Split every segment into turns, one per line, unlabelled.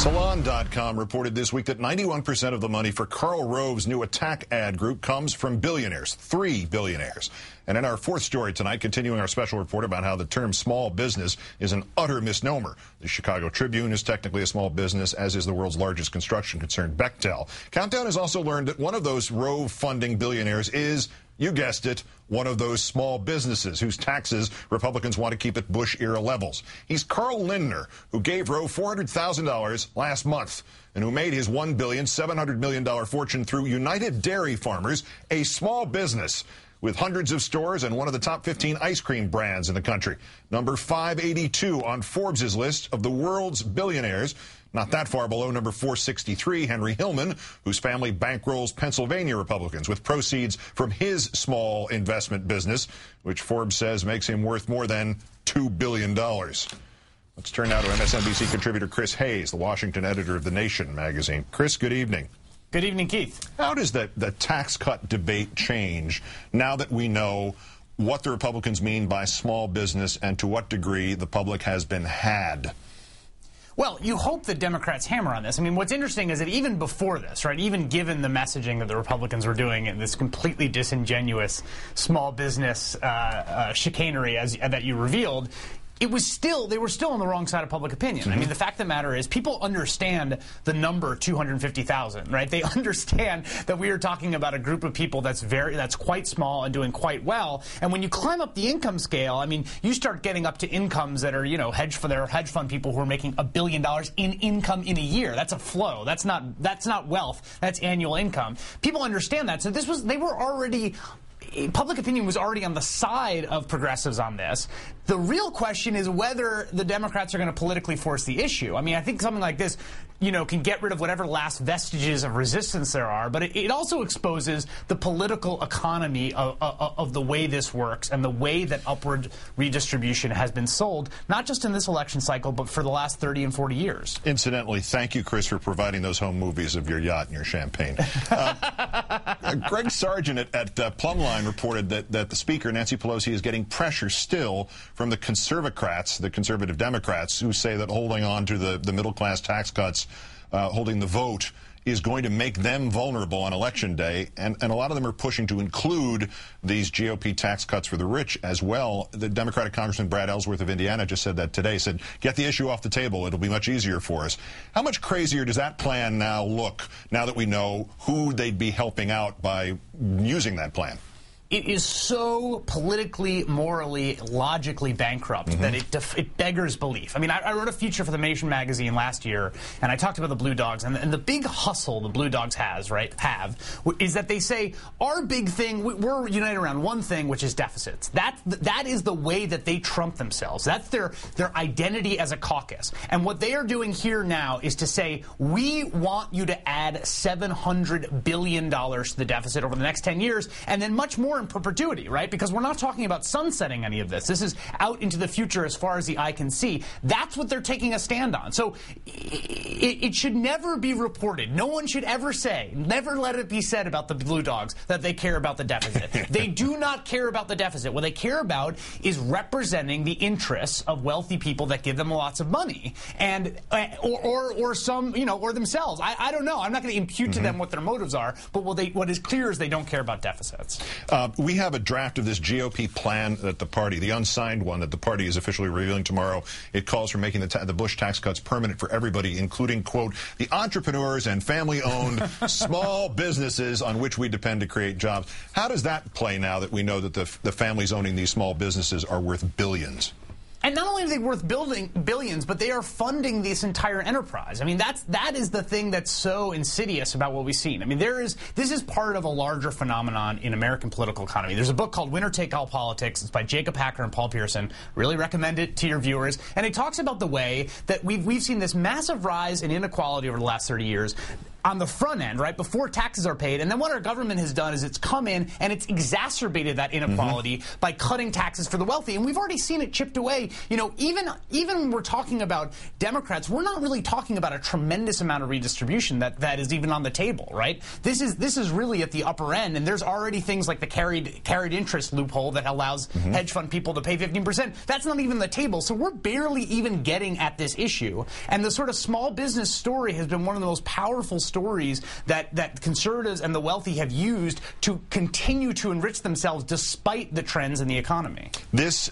Salon.com reported this week that 91% of the money for Karl Rove's new attack ad group comes from billionaires, 3 billionaires. And in our fourth story tonight, continuing our special report about how the term small business is an utter misnomer. The Chicago Tribune is technically a small business, as is the world's largest construction concern, Bechtel. Countdown has also learned that one of those Rove funding billionaires is, you guessed it, one of those small businesses whose taxes Republicans want to keep at Bush-era levels. He's Carl Lindner, who gave Rove $400,000 last month and who made his $1.7 billion fortune through United Dairy Farmers, a small business with hundreds of stores and one of the top 15 ice cream brands in the country. Number 582 on Forbes' list of the world's billionaires. Not that far below number 463, Henry Hillman, whose family bankrolls Pennsylvania Republicans with proceeds from his small investment business, which Forbes says makes him worth more than $2 billion. Let's turn now to MSNBC contributor Chris Hayes, the Washington editor of The Nation magazine. Chris, good evening.
Good evening, Keith.
How does the tax cut debate change now that we know what the Republicans mean by small business and to what degree the public has been had?
Well, you hope that Democrats hammer on this. I mean, what's interesting is that even before this, right, even given the messaging that the Republicans were doing and this completely disingenuous small business chicanery that you revealed, they were still on the wrong side of public opinion. I mean, the fact of the matter is people understand the number 250,000, right? They understand that we are talking about a group of people that's quite small and doing quite well. And when you climb up the income scale, I mean, you start getting up to incomes that are, hedge fund people who are making $1 billion in income in a year. That's a flow. That's not wealth. That's annual income. People understand that. So public opinion was already on the side of progressives on this. The real question is whether the Democrats are going to politically force the issue. I mean, I think something like this, can get rid of whatever last vestiges of resistance there are, but it also exposes the political economy of the way this works and the way that upward redistribution has been sold, not just in this election cycle, but for the last 30 and 40 years.
Incidentally, thank you, Chris, for providing those home movies of your yacht and your champagne. Greg Sargent at Plumline reported that the Speaker, Nancy Pelosi, is getting pressure still from the conservocrats, the conservative Democrats, who say that holding on to the middle-class tax cuts, holding the vote, is going to make them vulnerable on Election Day. And a lot of them are pushing to include these GOP tax cuts for the rich as well. The Democratic Congressman Brad Ellsworth of Indiana just said that today, said, get the issue off the table. It'll be much easier for us. How much crazier does that plan now look, now that we know who they'd be helping out by using that plan?
It is so politically, morally, logically bankrupt that it beggars belief. I mean, I wrote a feature for The Nation magazine last year, and I talked about the Blue Dogs, and the big hustle the Blue Dogs have is that they say, our big thing, we're united around one thing, which is deficits. That is the way that they trump themselves. That's their identity as a caucus. And what they are doing here now is to say, we want you to add $700 billion to the deficit over the next 10 years, and then much more in perpetuity, right? Because we're not talking about sunsetting any of this. This is out into the future as far as the eye can see. That's what they're taking a stand on. So it should never be reported. No one should ever say, never let it be said about the Blue Dogs that they care about the deficit. They do not care about the deficit. What they care about is representing the interests of wealthy people that give them lots of money, and or some, or themselves. I don't know. I'm not going to impute to them what their motives are, but what is clear is they don't care about deficits.
We have a draft of this GOP plan that the party, the unsigned one that the party is officially revealing tomorrow. It calls for making the Bush tax cuts permanent for everybody, including, quote, the entrepreneurs and family-owned small businesses on which we depend to create jobs. How does that play now that we know that the families owning these small businesses are worth billions?
And not only are they worth billions, but they are funding this entire enterprise. I mean, that is the thing that's so insidious about what we've seen. I mean, this is part of a larger phenomenon in American political economy. There's a book called Winner Take All Politics. It's by Jacob Hacker and Paul Pearson. Really recommend it to your viewers. And it talks about the way that we've seen this massive rise in inequality over the last 30 years. on the front end, right, before taxes are paid. And then what our government has done is it's come in and it's exacerbated that inequality by cutting taxes for the wealthy. And we've already seen it chipped away. You know, even when we're talking about Democrats, we're not really talking about a tremendous amount of redistribution that is even on the table, right? This is really at the upper end, and there's already things like the carried interest loophole that allows hedge fund people to pay 15%. That's not even the table. So we're barely even getting at this issue. And the sort of small business story has been one of the most powerful stories that conservatives and the wealthy have used to continue to enrich themselves despite the trends in the economy.
This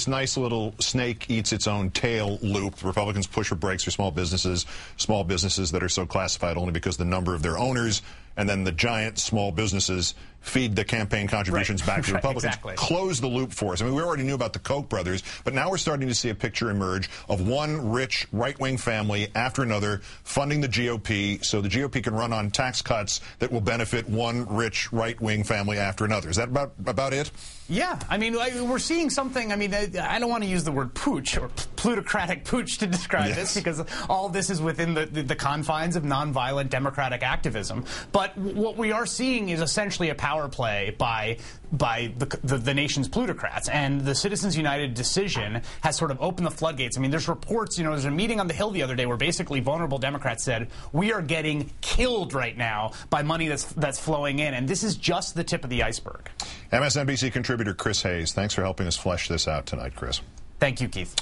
nice little snake eats its own tail loop. Republicans push for brakes for small businesses that are so classified only because the number of their owners, and then the giant small businesses feed the campaign contributions back to Republicans.
Exactly.
Close the loop for us. I mean, we already knew about the Koch brothers, but now we're starting to see a picture emerge of one rich right-wing family after another funding the GOP so the GOP can run on tax cuts that will benefit one rich right-wing family after another. Is that about it?
Yeah. I mean, we're seeing something. I mean, I don't want to use the word pooch or plutocratic pooch to describe this, because all this is within the confines of nonviolent democratic activism. But what we are seeing is essentially a power play by the nation's plutocrats, and the Citizens United decision has sort of opened the floodgates. I mean, there's reports, you know, there's a meeting on the Hill the other day where basically vulnerable Democrats said, we are getting killed right now by money that's flowing in, and this is just the tip of the iceberg.
MSNBC contributor Chris Hayes, thanks for helping us flesh this out tonight, Chris.
Thank you, Keith.